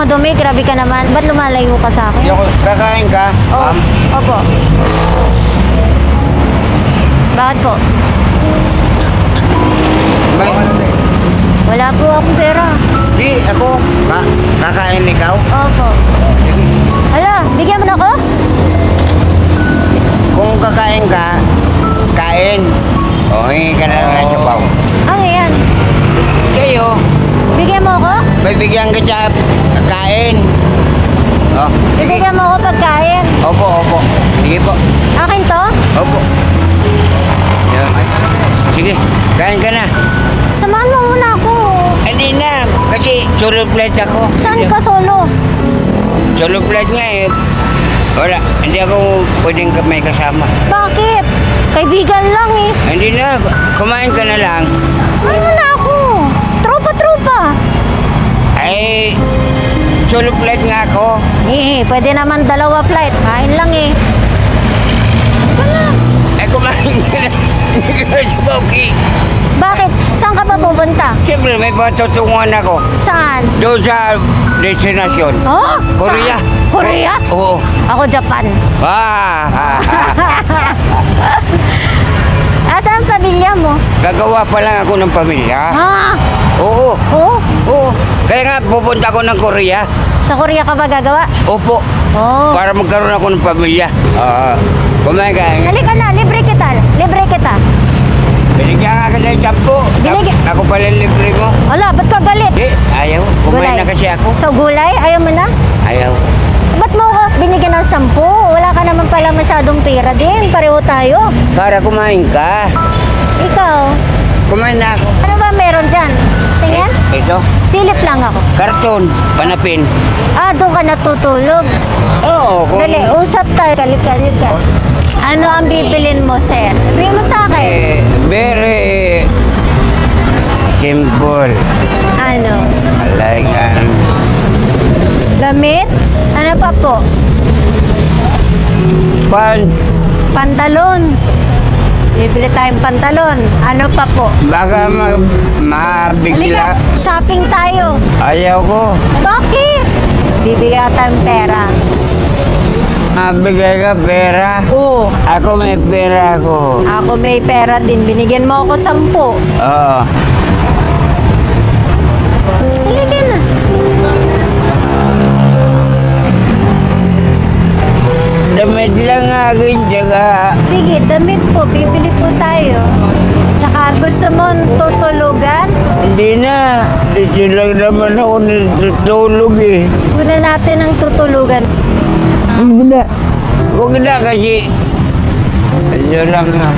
dumudumi, grabe ka naman. Ba't lumalayo ka sa akin? Kakain ka? Oh, opo. Bakit po? Wala po akong pera. Di, ako. Kakain ikaw? Opo. Hala, bigyan mo na ako? Kung kakain ka, kain. O, hingi ka na lang sa pao. Ano yan? Sa'yo, Bigyan mo ako? bibigyan ka sa kain. O, sige. Bigyan mo ako pagkain. Opo, opo. Sige po. Akin to? Opo. Yan. Sige, kain ka na. Samahan mo muna ako. Hindi na, kasi solo flight ako. Saan ka solo? Solo flight nga eh. Wala, hindi ako pwedeng may kasama. Bakit? Kaibigan lang eh. Hindi na, kumain ka na lang. Ano na ako? Tropa-tropa. Ay, solo flight nga ako. Eh, pwede naman dalawa flight. Kain lang eh. Wala. Ay, kumain ka na. Hindi ka na sa Bauki. Bakit? Saan ka pa pupunta? Siyempre, may patutunguhan ako. Saan? Doon sa destinasyon. Oh? Korea. Saan? Korea? Oo. Ako Japan. Asan ang pamilya mo? Gagawa pa lang ako ng pamilya. Ha? Oo. Oh? Oo. Kaya nga, pupunta ako ng Korea. Sa Korea ka ba gagawa? Opo. Oh. Para magkaroon ako ng pamilya. Kumain ka. Halika na, libre kita. Libre kita. Binigyan ka ng sampo. Ako pala libre mo. Wala, ba't ka galit? Ayaw. Kumain na kasi ako. So gulay, ayaw mo na? Ayaw. Ba't mo ako binigyan ng 10? Wala ka naman pala masyadong pera din. Pareho tayo. Para kumain ka. Ikaw, Kumain na ako. ano ba meron dyan? Tingin? Ito. Silip lang ako. Karton. Panapin. Doon ka natutulog. Oo. Dali, usap tayo. Kalik-kalik ka. Ano ang bibilin mo, sir? Sabihin mo sa akin. Very simple. Ano? Like, Damit? Ano pa po? pants. Pantalon. Bibili tayong pantalon. Ano pa po? Baka mabigla. Halika, shopping tayo. Ayaw ko. Bakit? Bibigyan tayong pera. Mabigay ka pera. Oo. Ako may pera ako. Ako may pera din. Binigyan mo ako 10. Oo. Halika na. Damit lang akin, tsaka Sige, damit po. Bibili po tayo. Tsaka gusto mo tutulugan? hindi na. Dito lang naman ako natutulog eh. Una natin ang tutulugan. Huwag na. Huwag na kasi. Ito lang ha.